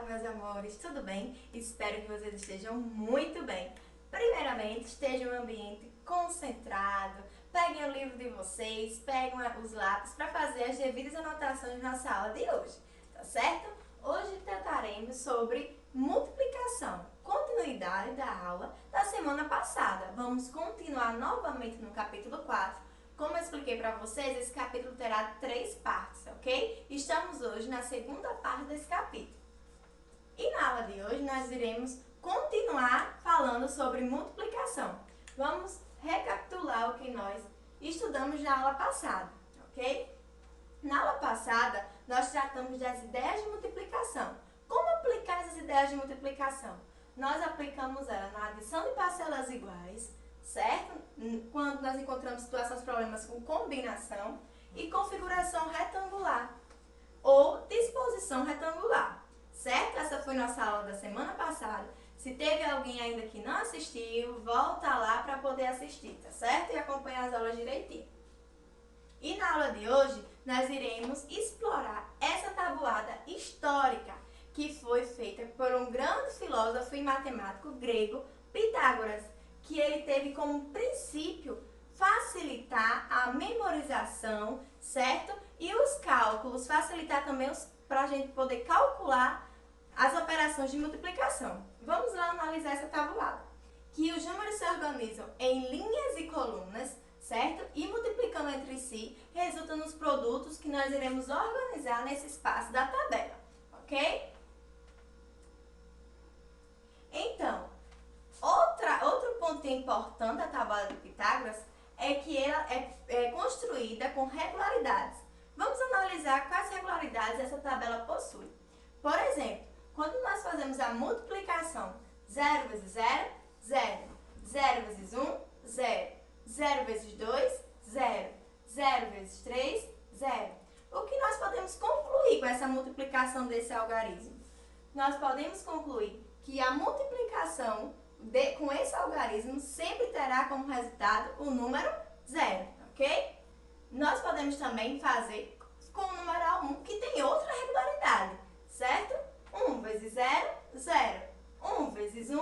meus amores, tudo bem? Espero que vocês estejam muito bem. Primeiramente, estejam em um ambiente concentrado, peguem o livro de vocês, peguem os lápis para fazer as devidas anotações na nossa aula de hoje, tá certo? Hoje trataremos sobre multiplicação, continuidade da aula da semana passada. Vamos continuar novamente no capítulo 4. Como eu expliquei para vocês, esse capítulo terá 3 partes, ok? Estamos hoje na segunda parte desse capítulo. E na aula de hoje nós iremos continuar falando sobre multiplicação. Vamos recapitular o que nós estudamos na aula passada, ok? Na aula passada, nós tratamos das ideias de multiplicação. Como aplicar essas ideias de multiplicação? Nós aplicamos ela na adição de parcelas iguais, certo? Quando nós encontramos situações, problemas com combinação e configuração retangular ou disposição retangular, certo? Essa foi nossa aula da semana passada. Se teve alguém ainda que não assistiu, volta lá para poder assistir, tá certo? E acompanhar as aulas direitinho. E na aula de hoje, nós iremos explorar essa tabuada histórica que foi feita por um grande filósofo e matemático grego, Pitágoras, que ele teve como princípio facilitar a memorização, certo? E os cálculos, facilitar também para a gente poder calcular as operações de multiplicação. Vamos lá analisar essa tabuada. Que os números se organizam em linhas e colunas, certo? E multiplicando entre si, resulta nos produtos que nós iremos organizar nesse espaço da tabela, ok? Então, outro ponto importante da tabuada de Pitágoras é que ela é construída com regularidades. Vamos analisar quais regularidades essa tabela possui. Por exemplo, quando nós fazemos a multiplicação 0 vezes 0, 0, 0 vezes 1, 0, 0 vezes 2, 0, 0 vezes 3, 0. O que nós podemos concluir com essa multiplicação desse algarismo? Nós podemos concluir que a multiplicação com esse algarismo sempre terá como resultado o número 0, ok? Nós podemos também fazer com o numeral 1, que tem outra regularidade, certo? 1 vezes 0, 0. 1 vezes 1,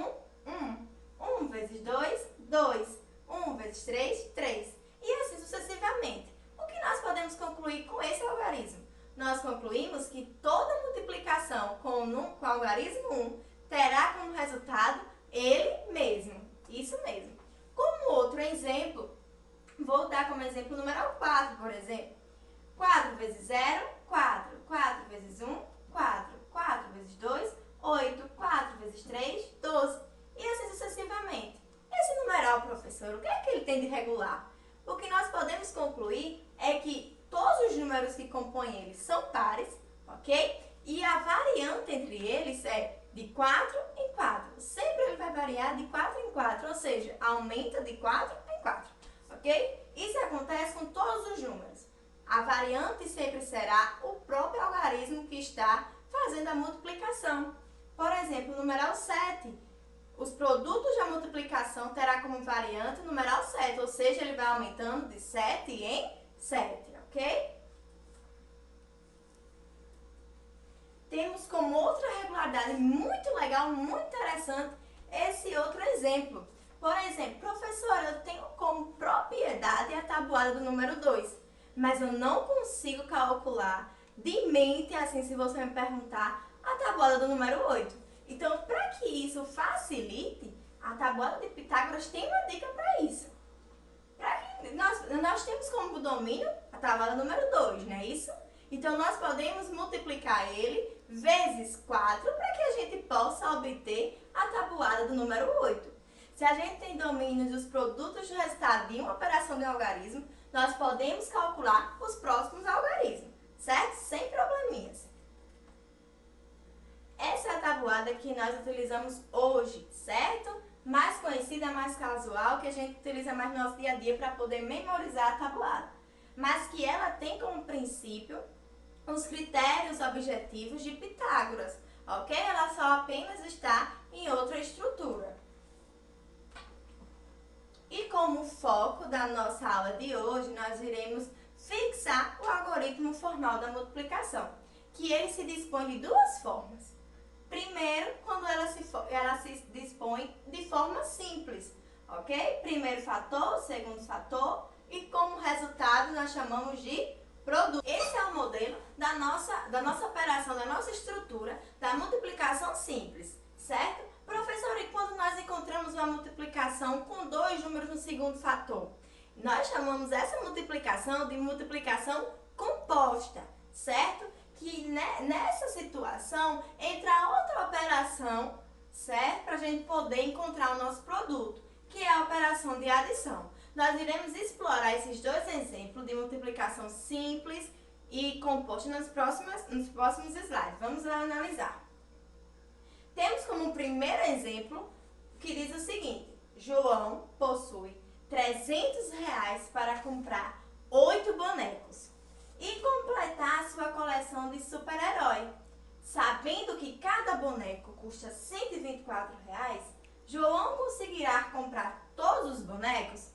1. 1 vezes 2, 2. 1 vezes 3, 3. E assim sucessivamente. O que nós podemos concluir com esse algarismo? Nós concluímos que toda multiplicação com o algarismo 1 terá como resultado ele mesmo. Isso mesmo. Como outro exemplo, vou dar como exemplo o numeral 4, por exemplo. 4 vezes 0, 4. 4 vezes 1, 4. 4 vezes 2, 8. 4 vezes 3, 12. E assim sucessivamente. Esse numeral, professor, o que é que ele tem de regular? O que nós podemos concluir é que todos os números que compõem ele são pares, ok? E a variante entre eles é de 4 em 4. Sempre ele vai variar de 4 em 4, ou seja, aumenta de 4 em 4, ok? Isso acontece com todos os números. A variante sempre será o próprio algarismo que está fazendo a multiplicação. Por exemplo, o numeral 7. Os produtos da multiplicação terá como variante o numeral 7, ou seja, ele vai aumentando de 7 em 7, ok? Temos como outra regularidade muito legal, muito interessante, esse outro exemplo. Por exemplo, professor, eu tenho como propriedade a tabuada do número 2, mas eu não consigo calcular de mente, assim, se você me perguntar, a tabuada do número 8. Então, para que isso facilite, a tabuada de Pitágoras tem uma dica para isso. Nós temos como domínio a tabuada número 2, não é isso? Então, nós podemos multiplicar ele vezes 4 para que a gente possa obter a tabuada do número 8. Se a gente tem domínio dos produtos do resultado de uma operação de algarismo, nós podemos calcular os próximos algarismos, certo? Sem probleminhas. Essa é a tabuada que nós utilizamos hoje, certo? Mais conhecida, mais casual, que a gente utiliza mais no nosso dia a dia para poder memorizar a tabuada. Mas que ela tem como princípio os critérios objetivos de Pitágoras, ok? Ela só apenas está em outra estrutura. E como foco da nossa aula de hoje, nós iremos fixar o algoritmo formal da multiplicação, que ele se dispõe de duas formas. Primeiro, quando ela se dispõe de forma simples, ok? Primeiro fator, segundo fator, e como resultado nós chamamos de produto. Esse é o modelo da nossa operação, da nossa estrutura, da multiplicação simples, certo? Professor, e quando nós encontramos uma multiplicação com dois números no segundo fator? Nós chamamos essa multiplicação de multiplicação composta, certo? Que nessa situação entra outra operação, certo? Para a gente poder encontrar o nosso produto, que é a operação de adição. Nós iremos explorar esses dois exemplos de multiplicação simples e composta nos próximos slides. Vamos lá analisar. Temos como primeiro exemplo que diz o seguinte: João possui R$300 para comprar 8 bonecos e completar sua coleção de super-herói. Sabendo que cada boneco custa R$124, João conseguirá comprar todos os bonecos?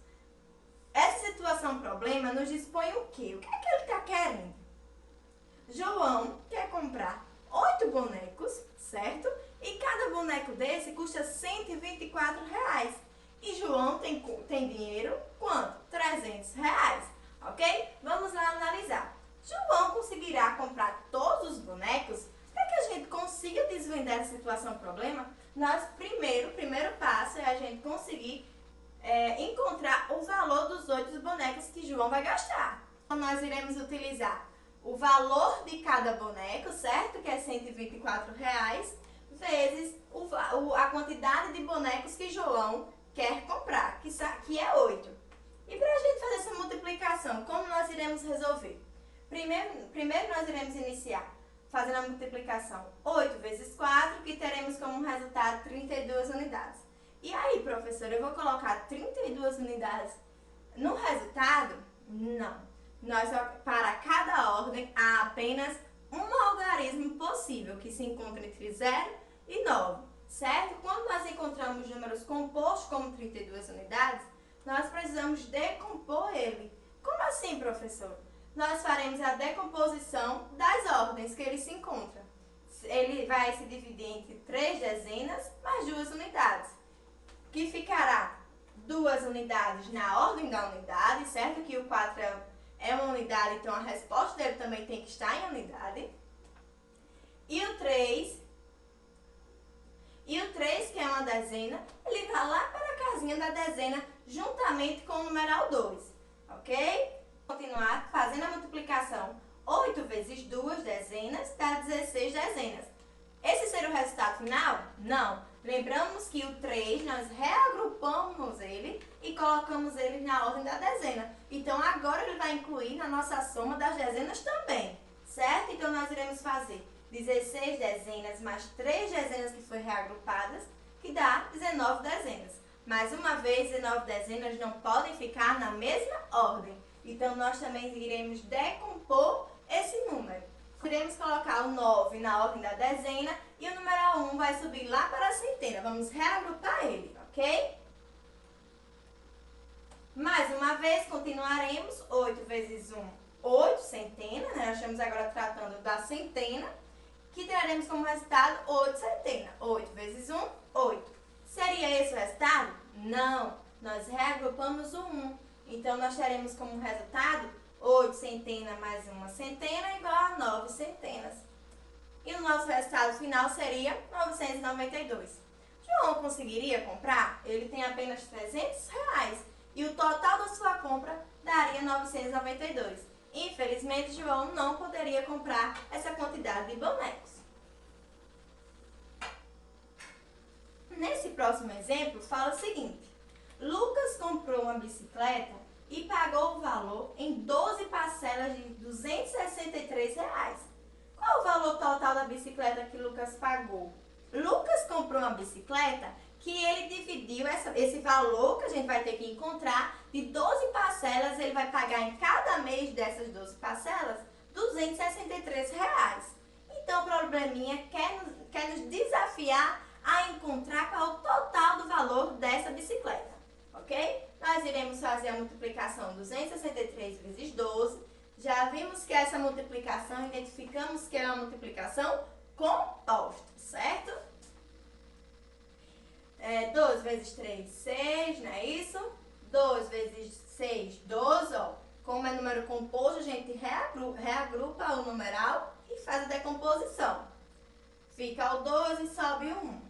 Essa situação problema nos dispõe o quê? O que é que ele está querendo? João quer comprar 8 bonecos, certo? E cada boneco desse custa R$124. E João tem dinheiro quanto? R$300, ok? Vamos lá analisar. João conseguirá comprar todos os bonecos? Para que a gente consiga desvendar a situação problema, o primeiro passo é a gente conseguir encontrar o valor dos 8 bonecos que João vai gastar. Então, nós iremos utilizar o valor de cada boneco, certo? Que é R$124, vezes a quantidade de bonecos que João quer comprar, que é 8. E para a gente fazer essa multiplicação, como nós iremos resolver? Primeiro nós iremos iniciar fazendo a multiplicação 8 vezes 4, que teremos como resultado 32 unidades. E aí, professora, eu vou colocar 32 unidades no resultado? Não. Para cada ordem, há apenas um algarismo possível, que se encontra entre 0 e 9, certo? Quando nós encontramos números compostos como 32 unidades, nós precisamos decompor ele. Como assim, professor? Nós faremos a decomposição das ordens que ele se encontra. Ele vai se dividir entre 3 dezenas mais 2 unidades, que ficará 2 unidades na ordem da unidade, certo? Que o 4 é uma unidade, então a resposta dele também tem que estar em unidade. E o 3, que é uma dezena, ele vai lá para a casinha da dezena juntamente com o numeral 2, ok? Continuar fazendo a multiplicação. 8 vezes 2 dezenas dá 16 dezenas. Esse seria o resultado final? Não. Lembramos que o 3, nós reagrupamos ele e colocamos ele na ordem da dezena. Então, agora ele vai incluir na nossa soma das dezenas também, certo? Então, nós iremos fazer 16 dezenas mais 3 dezenas que foram reagrupadas, que dá 19 dezenas. Mais uma vez, 19 dezenas não podem ficar na mesma ordem. Então, nós também iremos decompor esse número. Iremos colocar o 9 na ordem da dezena e o numeral 1 vai subir lá para a centena. Vamos reagrupar ele, ok? Mais uma vez, continuaremos. 8 vezes 1, 8 centenas, né? Nós estamos agora tratando da centena, que teremos como resultado 8 centenas. 8 vezes 1, 8. Seria esse o resultado? Não. Nós reagrupamos o 1. Então, nós teremos como resultado 8 centenas mais 1 centena igual a 9 centenas. E o nosso resultado final seria 992. João conseguiria comprar? Ele tem apenas R$300 e o total da sua compra daria 992. Infelizmente, João não poderia comprar essa quantidade de bonecos. Nesse próximo exemplo, fala o seguinte: Lucas comprou uma bicicleta e pagou o valor em 12 parcelas de R$263. Qual o valor total da bicicleta que Lucas pagou? Lucas comprou uma bicicleta que ele dividiu esse valor que a gente vai ter que encontrar de 12 parcelas, ele vai pagar em cada mês dessas 12 parcelas R$263. Então, o probleminha quer nos desafiar a encontrar qual é o total do valor dessa bicicleta, ok? Nós iremos fazer a multiplicação 263 vezes 12. Já vimos que essa multiplicação, identificamos que é uma multiplicação composta, certo? 2 vezes 3, 6, não é isso? 2 vezes 6, 12, ó. Como é número composto, a gente reagrupa o numeral e faz a decomposição. Fica o 2 e sobe o 1.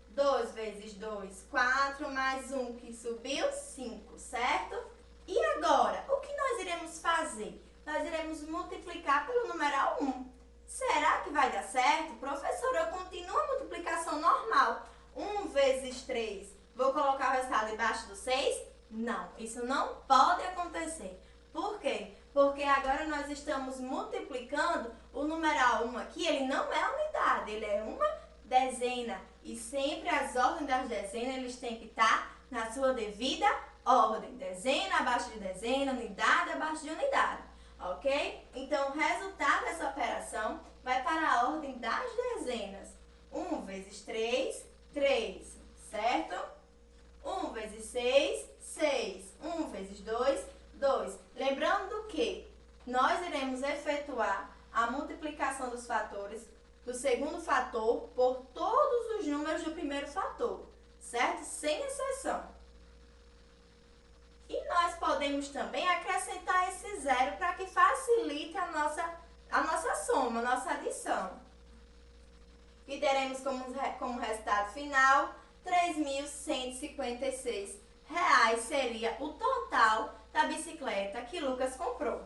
2 vezes 2, 4, mais 1 que subiu, 5, certo? E agora, o que nós iremos fazer? Nós iremos multiplicar pelo numeral 1. Será que vai dar certo? Professora, eu continuo a multiplicação normal. 1 vezes 3, vou colocar o resultado embaixo do 6? Não, isso não pode acontecer. Por quê? Porque agora nós estamos multiplicando o numeral 1 aqui, ele não é unidade, ele é uma dezena. E sempre as ordens das dezenas, eles têm que estar na sua devida ordem. Dezena abaixo de dezena, unidade abaixo de unidade. Ok? Então, o resultado dessa operação vai para a ordem das dezenas. 1 vezes 3, 3, certo? 1 vezes 6, 6. 1 vezes 2, 2. Lembrando que nós iremos efetuar a multiplicação dos fatores do segundo fator por todos os números do primeiro fator, certo? Sem exceção. E nós podemos também acrescentar esse zero para que facilite a nossa soma, a nossa adição. E teremos como resultado final R$ 3.156 seria o total da bicicleta que Lucas comprou.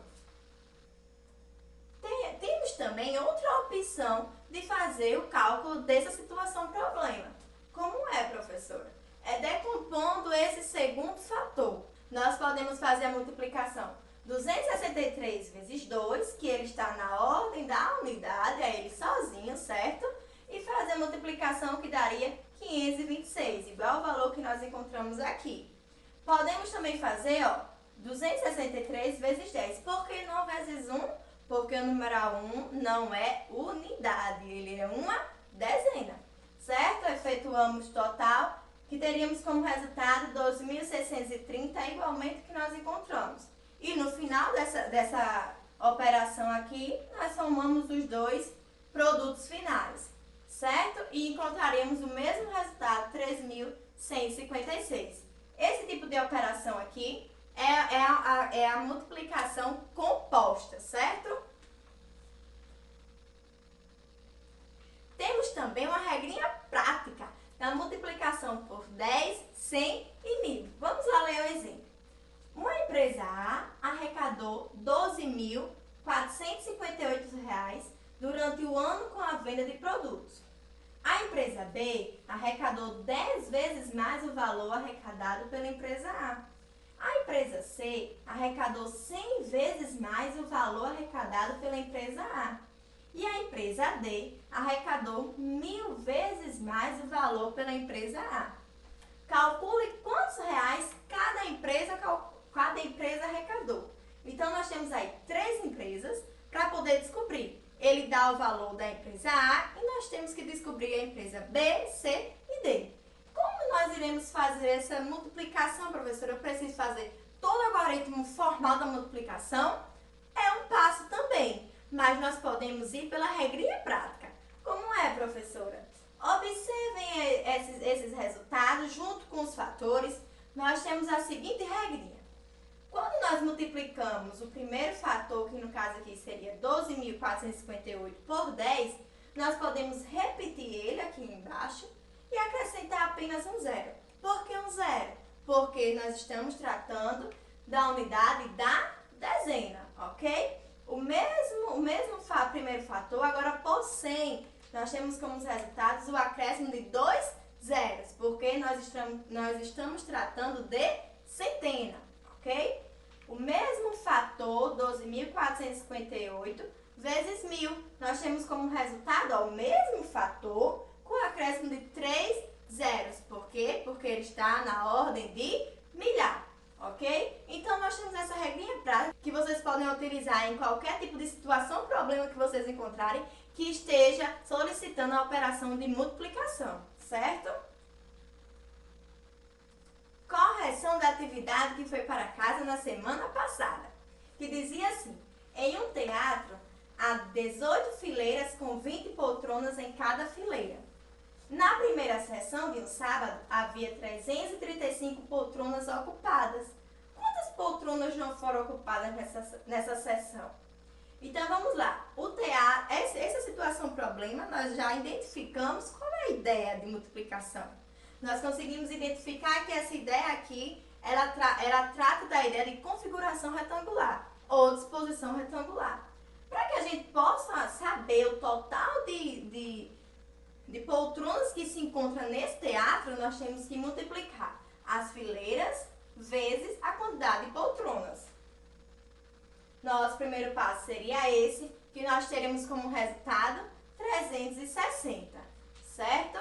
Temos também outra opção de fazer o cálculo dessa situação problema. Como é, professora? É decompondo esse segundo fator. Nós podemos fazer a multiplicação 263 vezes 2, que ele está na ordem da unidade, é ele sozinho, certo? E fazer a multiplicação que daria 526, igual ao valor que nós encontramos aqui. Podemos também fazer, ó, 263 vezes 10. Por que não vezes 1? Porque o numeral 1 não é unidade, ele é uma dezena, certo? Efetuamos total, que teríamos como resultado 12.630, igualmente que nós encontramos. E no final dessa operação aqui, nós somamos os dois produtos finais, certo? E encontraremos o mesmo resultado, 3.156. Esse tipo de operação aqui é a multiplicação composta, certo? Temos também uma regrinha prática da multiplicação por 10, 100 e 1000. Vamos lá ler o exemplo. Uma empresa A arrecadou R$ 12.458 durante o ano com a venda de produtos. A empresa B arrecadou 10 vezes mais o valor arrecadado pela empresa A. A empresa C arrecadou 100 vezes mais o valor arrecadado pela empresa A. E a empresa D arrecadou 1000 vezes mais o valor pela empresa A. Calcule quantos reais cada empresa arrecadou. Então, nós temos aí 3 empresas para poder descobrir. Ele dá o valor da empresa A e nós temos que descobrir a empresa B, C e D. Como nós iremos fazer essa multiplicação, professora? Eu preciso fazer todo o algoritmo formal da multiplicação? É um passo também, mas nós podemos ir pela regrinha prática. Como é, professora? Observem esses resultados junto com os fatores. Nós temos a seguinte regrinha. Quando nós multiplicamos o primeiro fator, que no caso aqui seria 12.458 por 10, nós podemos repetir ele aqui embaixo e acrescentar apenas um zero. Por que um zero? Porque nós estamos tratando da unidade da dezena, ok? O mesmo primeiro fator, agora por 100, nós temos como resultados o acréscimo de 2 zeros, porque nós estamos tratando de centena, ok? O mesmo fator, 12.458 vezes 1000, nós temos como resultado ó, o mesmo fator com o acréscimo de 3 zeros. Por quê? Porque ele está na ordem de milhar, ok? Então, nós temos essa regrinha prática que vocês podem utilizar em qualquer tipo de situação ou problema que vocês encontrarem que esteja solicitando a operação de multiplicação, certo? Correção da atividade que foi para casa na semana passada, que dizia assim: em um teatro há 18 fileiras com 20 poltronas em cada fileira. Na primeira sessão de um sábado, havia 335 poltronas ocupadas. Quantas poltronas não foram ocupadas nessa sessão? Então vamos lá. O teatro, essa situação problema, nós já identificamos qual é a ideia de multiplicação. Nós conseguimos identificar que essa ideia aqui, ela trata da ideia de configuração retangular ou disposição retangular. Para que a gente possa saber o total de poltronas que se encontram nesse teatro, nós temos que multiplicar as fileiras vezes a quantidade de poltronas. Nosso primeiro passo seria esse, que nós teremos como resultado 360, certo?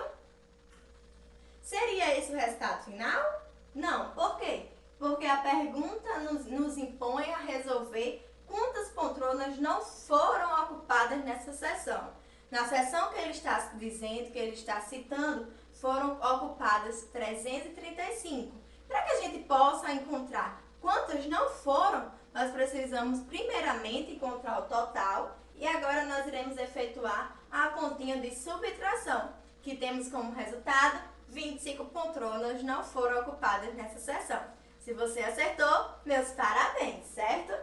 Seria esse o resultado final? Não, por quê? Porque a pergunta nos impõe a resolver quantas poltronas não foram ocupadas nessa sessão. Na sessão que ele está dizendo, que ele está citando, foram ocupadas 335. Para que a gente possa encontrar quantas não foram, nós precisamos primeiramente encontrar o total e agora nós iremos efetuar a continha de subtração, que temos como resultado 25 poltronas não foram ocupadas nessa sessão. Se você acertou, meus parabéns, certo?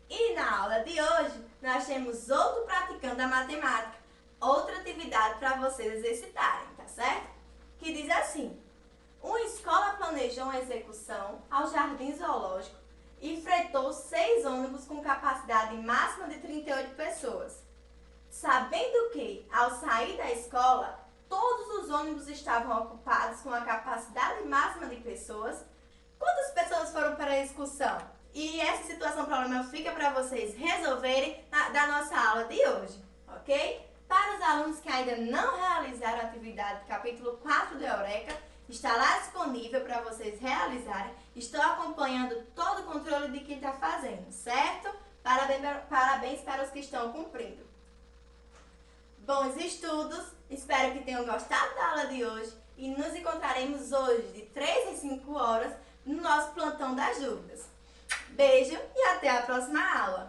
E na aula de hoje, nós temos outro praticando a matemática, outra atividade para vocês exercitarem, tá certo? Que diz assim: uma escola planejou uma execução ao Jardim Zoológico e fretou 6 ônibus com capacidade máxima de 38 pessoas. Sabendo que, ao sair da escola, todos os ônibus estavam ocupados com a capacidade máxima de pessoas, quantas pessoas foram para a excursão? E essa situação problema fica para vocês resolverem da nossa aula de hoje, ok? Para os alunos que ainda não realizaram a atividade do capítulo 4 do Eureka, está lá disponível para vocês realizarem. Estou acompanhando todo o controle de quem está fazendo, certo? Parabéns para os que estão cumprindo. Bons estudos, espero que tenham gostado da aula de hoje e nos encontraremos hoje de 3 às 5 horas no nosso plantão das dúvidas. Beijo e até a próxima aula!